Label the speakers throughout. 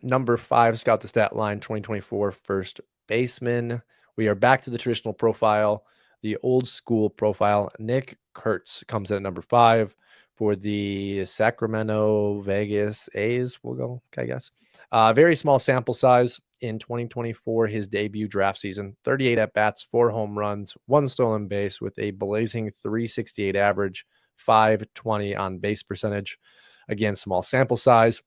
Speaker 1: Number 5, Scout the Stat Line 2024 first baseman. We are back to the traditional profile, the old school profile. Nick Kurtz comes in at number 5 for the Sacramento Vegas A's. We'll go, I guess. Very small sample size in 2024, his debut draft season. 38 at-bats, 4 home runs, 1 stolen base with a blazing 368 average, 520 on base percentage. Again, small sample size.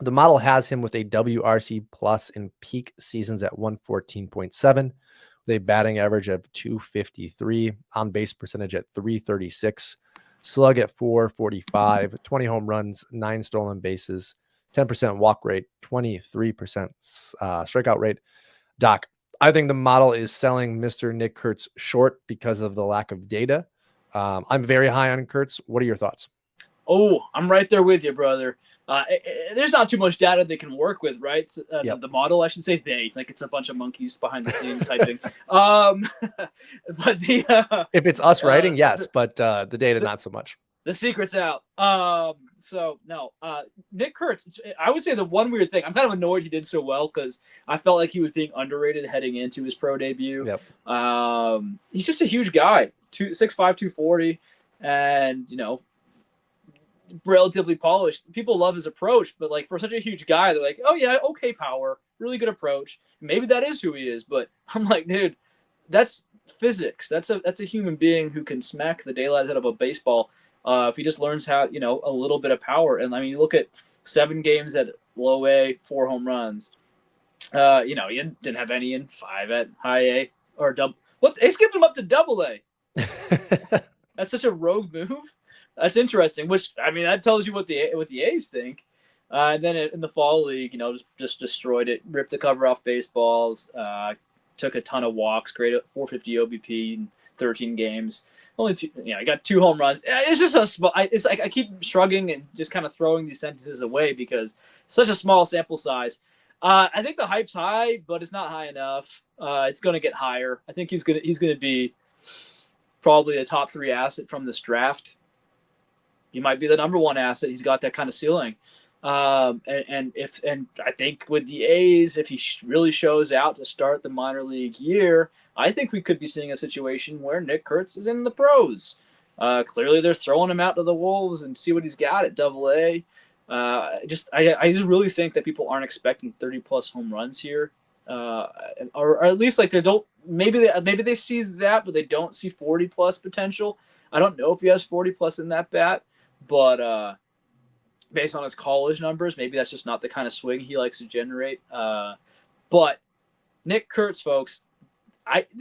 Speaker 1: The model has him with a WRC plus in peak seasons at 114.7, with a batting average of 253, on base percentage at 336, slug at 445, 20 home runs, 9 stolen bases, 10% walk rate, 23% strikeout rate. Doc, I think the model is selling Mr. Nick Kurtz short because of the lack of data. I'm very high on Kurtz. What are your thoughts?
Speaker 2: Oh, I'm right there with you, brother. There's not too much data they can work with, right?
Speaker 1: Yep.
Speaker 2: The model, I should say, like it's a bunch of monkeys behind the scene typing. But
Speaker 1: If it's us writing, yes, but the data,
Speaker 2: the
Speaker 1: not so much.
Speaker 2: the secret's out. So no, Nick Kurtz. I would say the one weird thing. I'm kind of annoyed he did so well because I felt like he was being underrated heading into his pro debut.
Speaker 1: Yep.
Speaker 2: He's just a huge guy, 6'5", 240, and relatively polished. People love his approach, but like for such a huge guy, they're like, oh yeah, okay, power, really good approach. Maybe that is who he is, but I'm like, dude, that's physics. That's a human being who can smack the daylight out of a baseball if he just learns how a little bit of power. And I mean, you look at 7 games at low A, 4 home runs. He didn't have any in 5 at high A or double. What they skipped him up to double A. That's such a rogue move. That's interesting. Which I mean, that tells you what the A's think. And then in the fall league, just destroyed it, ripped the cover off baseballs, took a ton of walks, great at 450 OBP in 13 games. Only two, I got 2 home runs. It's just a small. It's like I keep shrugging and just kind of throwing these sentences away because such a small sample size. I think the hype's high, but it's not high enough. It's going to get higher. I think he's gonna be probably a top 3 asset from this draft. He might be the number 1 asset. He's got that kind of ceiling. And I think with the A's, if he really shows out to start the minor league year, I think we could be seeing a situation where Nick Kurtz is in the pros. Clearly, they're throwing him out to the Wolves and see what he's got at Double A. I just really think that people aren't expecting 30+ home runs here, or at least like they don't. Maybe they see that, but they don't see 40+ potential. I don't know if he has 40+ in that bat, but based on his college numbers, maybe that's just not the kind of swing he likes to generate. But Nick Kurtz, folks,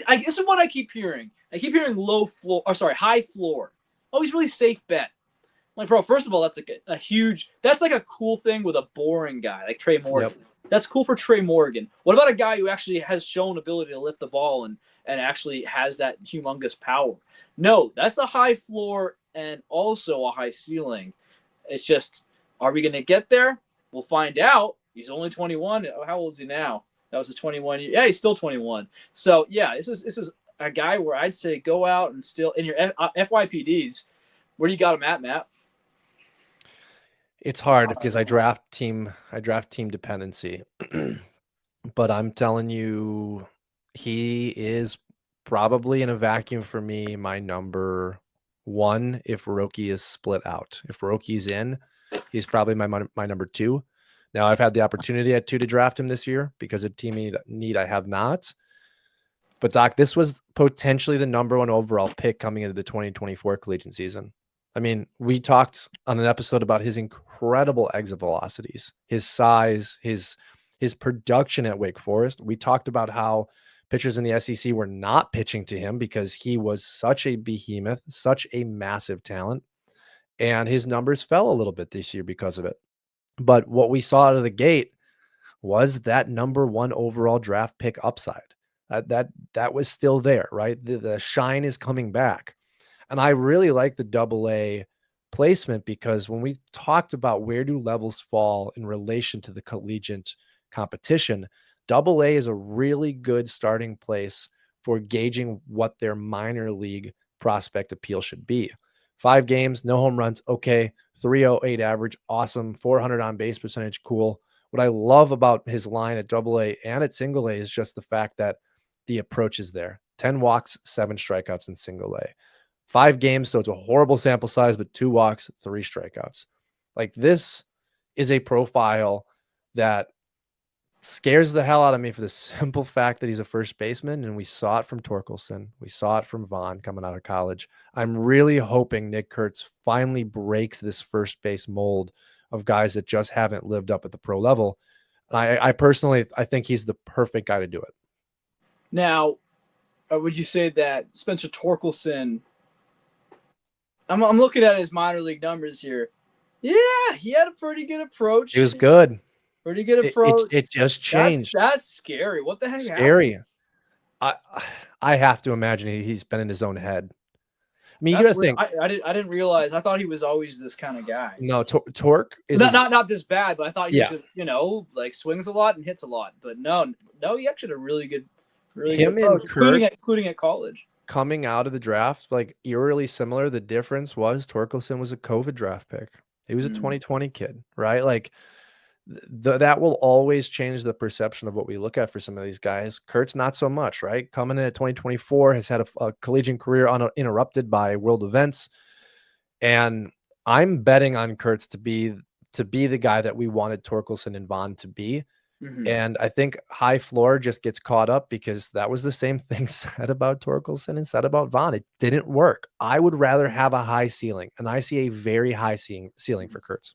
Speaker 2: this is what I keep hearing. I keep hearing high floor. Oh, he's really safe bet. Like, bro, first of all, that's like a huge. That's like a cool thing with a boring guy like Tre Morgan.
Speaker 1: Yep.
Speaker 2: That's cool for Tre Morgan. What about a guy who actually has shown ability to lift the ball and actually has that humongous power? No, that's a high floor and also a high ceiling. It's just, are we going to get there? We'll find out. He's only 21. How old is he now? That was his 21 year. Yeah, he's still 21. So yeah, this is a guy where I'd say go out and still in your FYPDs. Where do you got him at, Matt?
Speaker 1: It's hard because I draft team dependency. But I'm telling you, he is probably in a vacuum for me my number 1 if Roki is split out. If Roki's in, he's probably my number 2. Now, I've had the opportunity at 2 to draft him this year because of team need I have not. But Doc, this was potentially the number 1 overall pick coming into the 2024 collegiate season. I mean, we talked on an episode about his incredible exit velocities, his size, his production at Wake Forest. We talked about how pitchers in the SEC were not pitching to him because he was such a behemoth, such a massive talent, and his numbers fell a little bit this year because of it. But what we saw out of the gate was that number 1 overall draft pick upside. That was still there, right? The shine is coming back. And I really like the Double A placement because when we talked about where do levels fall in relation to the collegiate competition, Double A is a really good starting place for gauging what their minor league prospect appeal should be. 5 games, no home runs, okay. 308 average, awesome. 400 on base percentage, cool. What I love about his line at AA and at single A is just the fact that the approach is there. 10 walks, 7 strikeouts in single A. 5 games, so it's a horrible sample size, but 2 walks, 3 strikeouts. Like, this is a profile that scares the hell out of me for the simple fact that he's a first baseman, and we saw it from Torkelson. We saw it from Vaughn coming out of college. I'm really hoping Nick Kurtz finally breaks this first base mold of guys that just haven't lived up at the pro level. I personally, I think he's the perfect guy to do it.
Speaker 2: Now, would you say that Spencer Torkelson? I'm looking at his minor league numbers here. Yeah, he had a pretty good approach.
Speaker 1: He was good.
Speaker 2: Pretty good approach.
Speaker 1: It just changed.
Speaker 2: That's scary. What the heck
Speaker 1: Scary.
Speaker 2: happened?
Speaker 1: I have to imagine he's been in his own head. I mean, you
Speaker 2: That's
Speaker 1: gotta
Speaker 2: weird.
Speaker 1: think.
Speaker 2: I didn't realize. I thought he was always this kind of guy.
Speaker 1: No, Torque is
Speaker 2: not this bad, but I thought he
Speaker 1: Yeah.
Speaker 2: just, like swings a lot and hits a lot. But no, he actually had a really good
Speaker 1: Him
Speaker 2: approach,
Speaker 1: and Kurt
Speaker 2: including at college.
Speaker 1: coming out of the draft, like, eerily similar. The difference was Torkelson was a COVID draft pick. He was a 2020 kid, right? Like, that will always change the perception of what we look at for some of these guys. Kurt's not so much, right? Coming in at 2024, has had a collegiate career uninterrupted by world events. And I'm betting on Kurtz to be the guy that we wanted Torkelson and Vaughn to be. And I think high floor just gets caught up because that was the same thing said about Torkelson and said about Vaughn. It didn't work. I would rather have a high ceiling, and I see a very high ceiling for Kurtz.